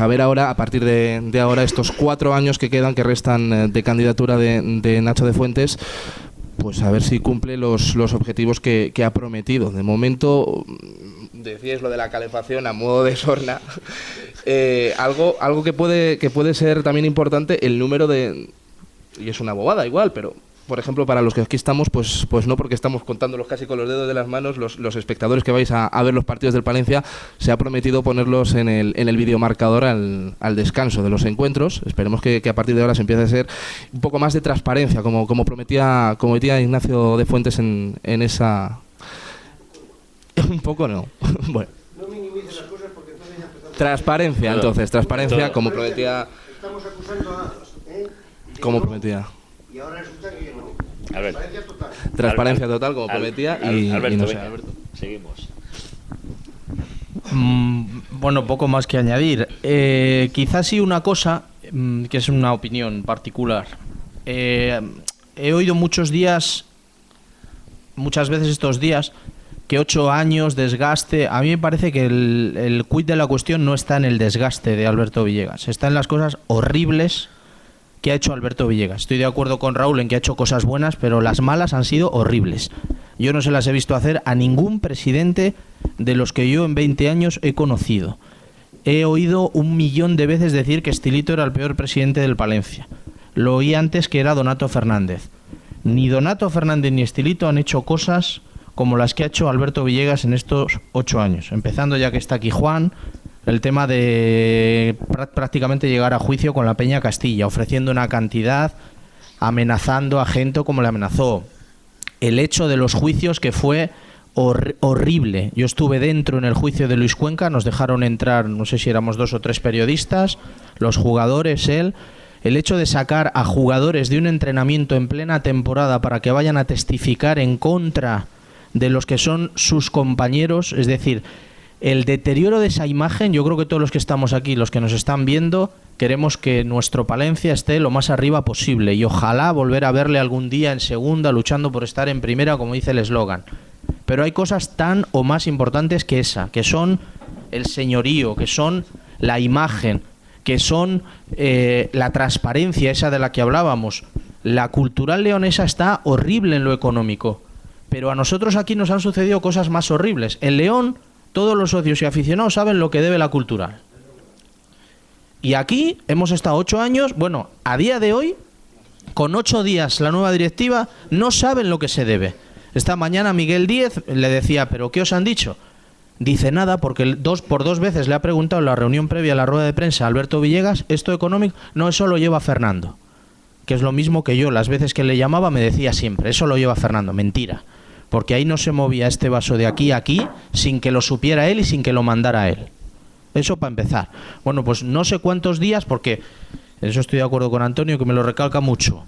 A ver ahora, a partir de ahora, estos 4 años que quedan, que restan de candidatura de Nacho de Fuentes, pues a ver si cumple los objetivos que ha prometido. De momento, decíais lo de la calefacción a modo de sorna. Algo que puede ser también importante, el número de... Y es una bobada igual, pero... Por ejemplo, para los que aquí estamos, pues no, porque estamos contándolos casi con los dedos de las manos, los espectadores que vais a ver los partidos del Palencia, se ha prometido ponerlos en el videomarcador al descanso de los encuentros. Esperemos que a partir de ahora se empiece a hacer un poco más de transparencia, como prometía Ignacio de Fuentes en esa... Un poco no. Bueno. No minimices las cosas porque entonces ya empezamos. Transparencia, como prometía... Estamos acusando a... Como prometía. Y ahora resulta que no. Albert. Transparencia total. Transparencia total, como prometía, y Alberto, no sé, venga, Alberto. Seguimos. Bueno, poco más que añadir. Quizás sí una cosa, que es una opinión particular. He oído muchas veces estos días, que 8 años, desgaste. A mí me parece que el quid de la cuestión no está en el desgaste de Alberto Villegas, está en las cosas horribles que ha hecho Alberto Villegas. Estoy de acuerdo con Raúl en que ha hecho cosas buenas, pero las malas han sido horribles. Yo no se las he visto hacer a ningún presidente de los que yo en 20 años he conocido. He oído 1.000.000 de veces decir que Estilito era el peor presidente del Palencia. Lo oí antes que era Donato Fernández. Ni Donato Fernández ni Estilito han hecho cosas como las que ha hecho Alberto Villegas en estos 8 años. Empezando, ya que está aquí Juan, el tema de prácticamente llegar a juicio con la Peña Castilla, ofreciendo una cantidad, amenazando a gente como le amenazó. El hecho de los juicios, que fue horrible. Yo estuve dentro en el juicio de Luis Cuenca, nos dejaron entrar, no sé si éramos 2 o 3 periodistas, los jugadores, él. El hecho de sacar a jugadores de un entrenamiento en plena temporada para que vayan a testificar en contra de los que son sus compañeros, es decir, el deterioro de esa imagen. Yo creo que todos los que estamos aquí, los que nos están viendo, queremos que nuestro Palencia esté lo más arriba posible y ojalá volver a verle algún día en segunda, luchando por estar en primera, como dice el eslogan. Pero hay cosas tan o más importantes que esa, que son el señorío, que son la imagen, que son la transparencia esa de la que hablábamos. La Cultural Leonesa está horrible en lo económico, pero a nosotros aquí nos han sucedido cosas más horribles. En León, todos los socios y aficionados saben lo que debe la Cultural. Y aquí hemos estado 8 años, bueno, a día de hoy, con 8 días la nueva directiva, no saben lo que se debe. Esta mañana Miguel Díez le decía, ¿pero qué os han dicho? Dice nada, porque por 2 veces le ha preguntado en la reunión previa a la rueda de prensa a Alberto Villegas, esto económico, no, eso lo lleva Fernando. Que es lo mismo que yo, las veces que le llamaba me decía siempre, eso lo lleva Fernando. Mentira. Porque ahí no se movía este vaso de aquí a aquí sin que lo supiera él y sin que lo mandara él. Eso para empezar. Bueno, pues no sé cuántos días, porque en eso estoy de acuerdo con Antonio, que me lo recalca mucho.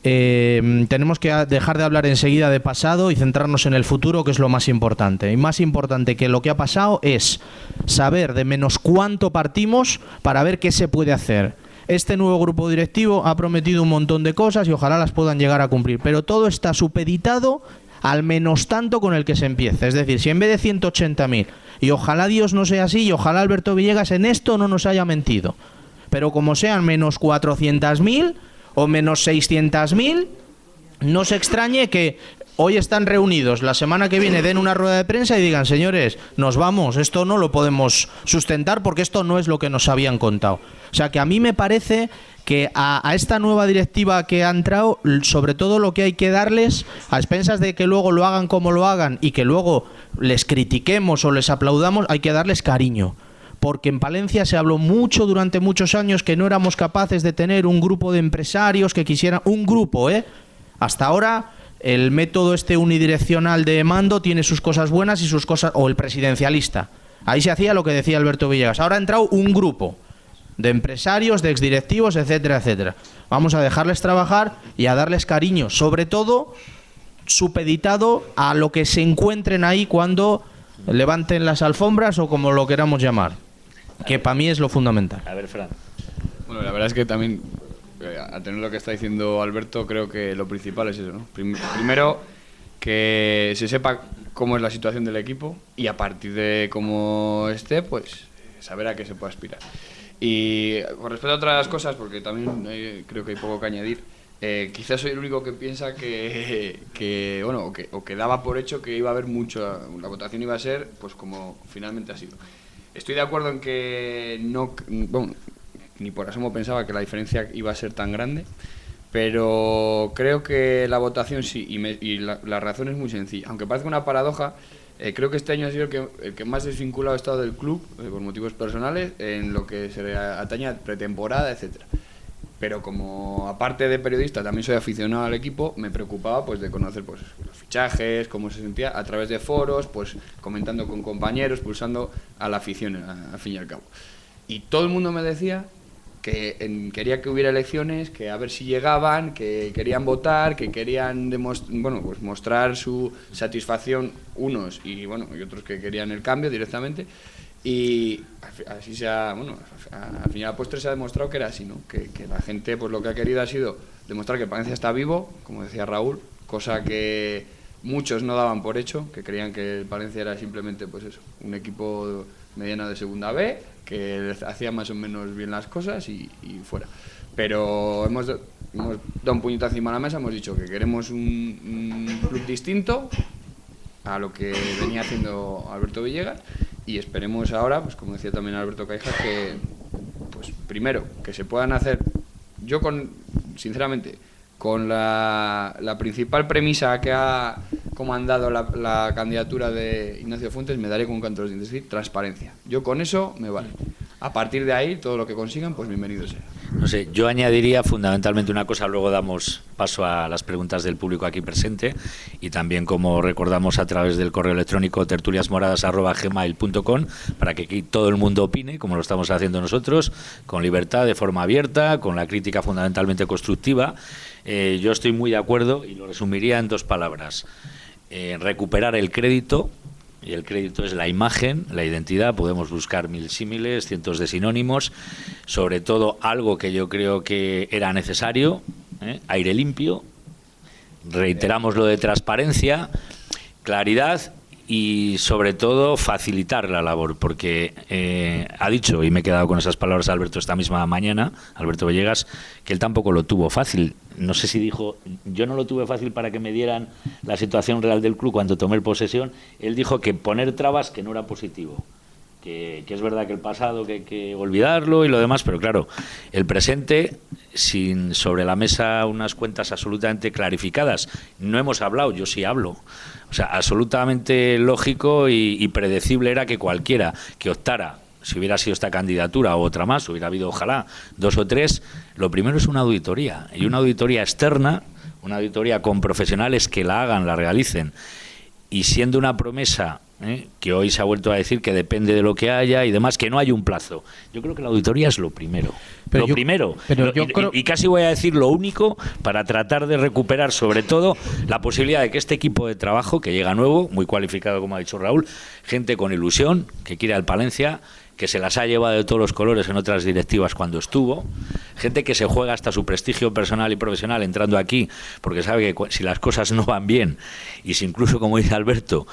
Tenemos que dejar de hablar enseguida de pasado y centrarnos en el futuro, que es lo más importante. Y más importante que lo que ha pasado es saber de menos cuánto partimos para ver qué se puede hacer. Este nuevo grupo directivo ha prometido un montón de cosas y ojalá las puedan llegar a cumplir, pero todo está supeditado al menos tanto con el que se empiece. Es decir, si en vez de 180.000, y ojalá Dios no sea así, y ojalá Alberto Villegas en esto no nos haya mentido, pero como sean menos 400.000 o menos 600.000, no se extrañe que hoy están reunidos, la semana que viene den una rueda de prensa y digan, señores, nos vamos, esto no lo podemos sustentar porque esto no es lo que nos habían contado. O sea que a mí me parece que a esta nueva directiva que ha entrado, sobre todo lo que hay que darles, a expensas de que luego lo hagan como lo hagan y que luego les critiquemos o les aplaudamos, hay que darles cariño. Porque en Palencia se habló mucho durante muchos años que no éramos capaces de tener un grupo de empresarios que quisieran... Un grupo, Hasta ahora el método este unidireccional de mando tiene sus cosas buenas y sus cosas... O el presidencialista. Ahí se hacía lo que decía Alberto Villegas. Ahora ha entrado un grupo de empresarios, de exdirectivos, etcétera, etcétera. Vamos a dejarles trabajar y a darles cariño, sobre todo supeditado a lo que se encuentren ahí cuando levanten las alfombras o como lo queramos llamar, que para mí es lo fundamental. A ver, Fran. Bueno, la verdad es que también, a tener lo que está diciendo Alberto, creo que lo principal es eso, ¿no? Primero, que se sepa cómo es la situación del equipo y a partir de cómo esté, pues saber a qué se puede aspirar. Y con respecto a otras cosas, porque también creo que hay poco que añadir, quizás soy el único que piensa bueno, o que daba por hecho que iba a haber la votación iba a ser pues como finalmente ha sido. Estoy de acuerdo en que no, bueno, ni por asomo pensaba que la diferencia iba a ser tan grande, pero creo que la votación sí, y la razón es muy sencilla. Aunque parezca una paradoja, creo que este año ha sido el que más desvinculado ha estado del club, por motivos personales, en lo que se atañe a pretemporada, etcétera. Pero como aparte de periodista también soy aficionado al equipo, me preocupaba pues de conocer pues los fichajes, cómo se sentía a través de foros, pues comentando con compañeros, pulsando a la afición al fin y al cabo. Y todo el mundo me decía que quería que hubiera elecciones, que a ver si llegaban, que querían votar, que querían pues mostrar su satisfacción unos y otros que querían el cambio directamente. Y así al final a postre se ha demostrado que era así, ¿no? Que la gente pues lo que ha querido ha sido demostrar que el Palencia está vivo, como decía Raúl, cosa que muchos no daban por hecho, que creían que el Palencia era simplemente pues eso, un equipo mediano de segunda B, que hacía más o menos bien las cosas y fuera. Pero hemos dado un puñetazo encima de la mesa, hemos dicho que queremos un club distinto a lo que venía haciendo Alberto Villegas, y esperemos ahora, pues como decía también Alberto Caijas, que pues primero que se puedan hacer, yo sinceramente con la principal premisa que ha comandado la candidatura de Ignacio Fuentes, me daré con un canto de los dientes, es decir, transparencia. Yo con eso me vale. A partir de ahí, todo lo que consigan, pues bienvenido sea. No sé, yo añadiría fundamentalmente una cosa, luego damos paso a las preguntas del público aquí presente, y también, como recordamos, a través del correo electrónico tertuliasmoradas@gmail.com, para que aquí todo el mundo opine, como lo estamos haciendo nosotros, con libertad, de forma abierta, con la crítica fundamentalmente constructiva. Yo estoy muy de acuerdo y lo resumiría en 2 palabras. Recuperar el crédito. Y el crédito es la imagen, la identidad. Podemos buscar 1000 símiles, cientos de sinónimos. Sobre todo algo que yo creo que era necesario, aire limpio. Reiteramos lo de transparencia, claridad y sobre todo facilitar la labor, porque ha dicho, y me he quedado con esas palabras Alberto esta misma mañana, Alberto Villegas, que él tampoco lo tuvo fácil. No sé si dijo, yo no lo tuve fácil para que me dieran la situación real del club cuando tomé posesión. Él dijo que poner trabas que no era positivo, que es verdad que el pasado que hay que olvidarlo y lo demás, pero claro, el presente, sin sobre la mesa unas cuentas absolutamente clarificadas. No hemos hablado, yo sí hablo. O sea, absolutamente lógico y predecible era que cualquiera que optara, si hubiera sido esta candidatura o otra más, hubiera habido ojalá 2 o 3, lo primero es una auditoría, y una auditoría externa, una auditoría con profesionales que la hagan, la realicen, y siendo una promesa que hoy se ha vuelto a decir que depende de lo que haya y demás, que no hay un plazo. Yo creo que la auditoría es lo primero. Y casi voy a decir lo único, para tratar de recuperar sobre todo la posibilidad de que este equipo de trabajo, que llega nuevo, muy cualificado como ha dicho Raúl, gente con ilusión, que quiere al Palencia, que se las ha llevado de todos los colores en otras directivas cuando estuvo, gente que se juega hasta su prestigio personal y profesional entrando aquí, porque sabe que si las cosas no van bien, y si incluso, como dice Alberto,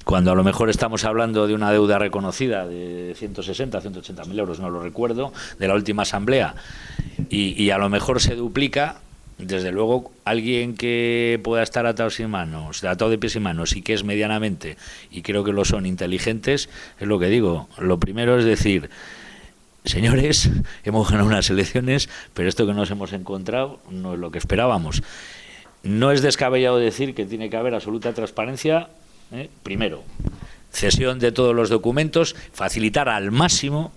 cuando a lo mejor estamos hablando de una deuda reconocida de 160, 180.000 euros, no lo recuerdo, de la última asamblea, y a lo mejor se duplica, desde luego alguien que pueda estar atado de pies y manos, y que es medianamente, y creo que lo son, inteligentes, es lo que digo. Lo primero es decir, señores, hemos ganado unas elecciones, pero esto que nos hemos encontrado no es lo que esperábamos. No es descabellado decir que tiene que haber absoluta transparencia. Primero, cesión de todos los documentos, facilitar al máximo,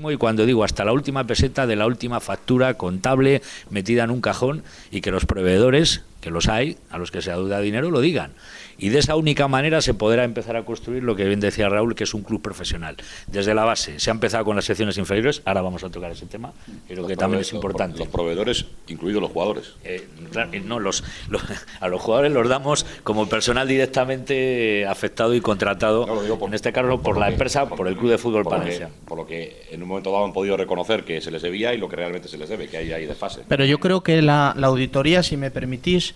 y cuando digo hasta la última peseta de la última factura contable metida en un cajón, y que los proveedores, que los hay, a los que se adeuda dinero, lo digan. Y de esa única manera se podrá empezar a construir lo que bien decía Raúl, que es un club profesional. Desde la base, se ha empezado con las secciones inferiores, ahora vamos a tocar ese tema, creo que también es importante. Los proveedores, incluidos los jugadores. Claro, no, a los jugadores los damos como personal directamente afectado y contratado, no, en este caso por la empresa, por el Club de Fútbol Palencia. Por lo que en un momento dado han podido reconocer que se les debía y lo que realmente se les debe, que hay ahí desfase. Pero yo creo que la auditoría, si me permitís,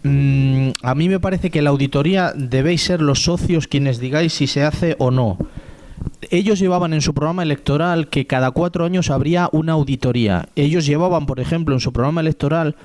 a mí me parece que la auditoría debéis ser los socios quienes digáis si se hace o no. ellos llevaban en su programa electoral que cada 4 años habría una auditoría. Ellos llevaban, por ejemplo, en su programa electoral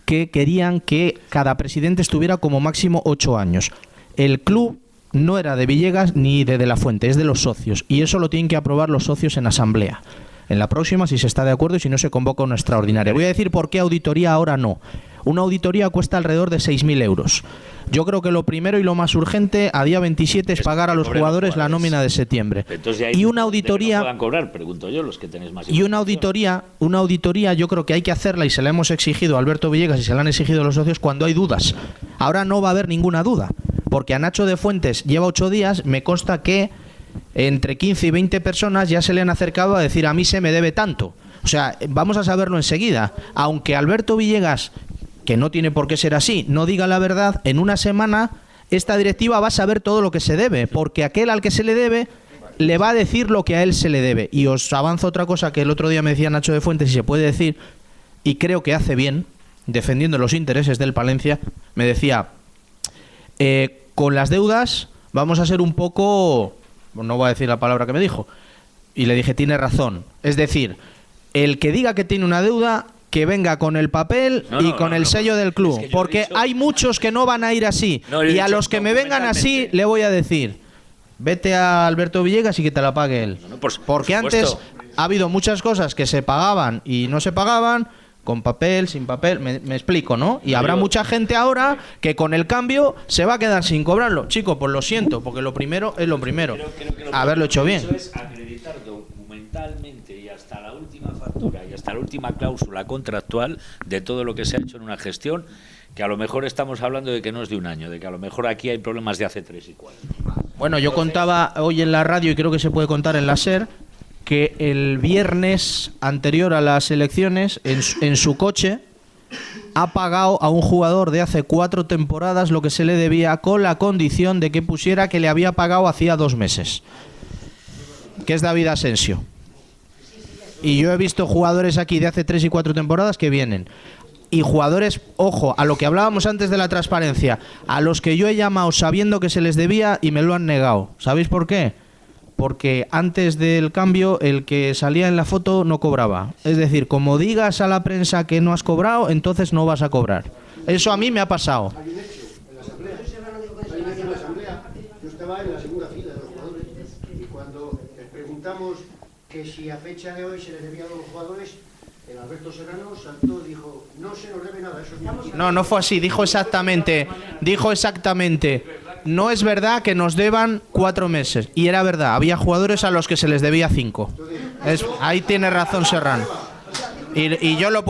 que querían que cada presidente estuviera como máximo 8 años. El club no era de Villegas ni de la Fuente, es de los socios. Y eso lo tienen que aprobar los socios en asamblea. En la próxima, si se está de acuerdo y si no, se convoca una extraordinaria. Voy a decir por qué auditoría ahora no. Una auditoría cuesta alrededor de 6.000 euros. Yo creo que lo primero y lo más urgente a día 27 es pagar a los jugadores la nómina de septiembre. Y una auditoría... No puedan cobrar, pregunto yo, los que tenéis más... Y una auditoría yo creo que hay que hacerla, y se la hemos exigido a Alberto Villegas y se la han exigido los socios cuando hay dudas. Ahora no va a haber ninguna duda, porque a Nacho de Fuentes lleva 8 días, me consta que entre 15 y 20 personas ya se le han acercado a decir a mí se me debe tanto. O sea, vamos a saberlo enseguida. Aunque Alberto Villegas, que no tiene por qué ser así, no diga la verdad, en una semana esta directiva va a saber todo lo que se debe, porque aquel al que se le debe le va a decir lo que a él se le debe. Y os avanzo otra cosa que el otro día me decía Nacho de Fuentes, y se puede decir, y creo que hace bien, defendiendo los intereses del Palencia, me decía, con las deudas vamos a ser un poco... No voy a decir la palabra que me dijo. Y le dije, tiene razón. Es decir, el que diga que tiene una deuda, que venga con el papel y con el sello del club. Es que porque hay muchos que no van a ir así. Y a los que me vengan así, le voy a decir, vete a Alberto Villegas y que te la pague él. Porque antes ha habido muchas cosas que se pagaban y no se pagaban, con papel, sin papel, me explico, ¿no? Y habrá mucha gente ahora que con el cambio se va a quedar sin cobrarlo. Chico, pues lo siento, porque lo primero es lo primero. Haberlo hecho bien. Eso es acreditar documentalmente y hasta la última factura y hasta la última cláusula contractual de todo lo que se ha hecho en una gestión, que a lo mejor estamos hablando de que no es de un año, de que a lo mejor aquí hay problemas de hace 3 y 4. Bueno, yo contaba hoy en la radio, y creo que se puede contar en la SER, que el viernes anterior a las elecciones, en su coche, ha pagado a un jugador de hace 4 temporadas lo que se le debía, con la condición de que pusiera que le había pagado hacía 2 meses, que es David Asensio. Y yo he visto jugadores aquí de hace 3 y 4 temporadas que vienen. Y jugadores, ojo, a lo que hablábamos antes de la transparencia, a los que yo he llamado sabiendo que se les debía y me lo han negado. ¿Sabéis por qué? Porque antes del cambio el que salía en la foto no cobraba. Es decir, como digas a la prensa que no has cobrado, entonces no vas a cobrar. Eso a mí me ha pasado. Hay un hecho en la asamblea. Yo estaba en la segunda fila de los jugadores y cuando les preguntamos que si a fecha de hoy se les debía a los jugadores, el Alberto Serrano saltó y dijo, no se nos debe nada, eso es mentira. No fue así, dijo exactamente, no es verdad que nos deban 4 meses. Y era verdad, había jugadores a los que se les debía 5. Ahí tiene razón Serrano. Y yo lo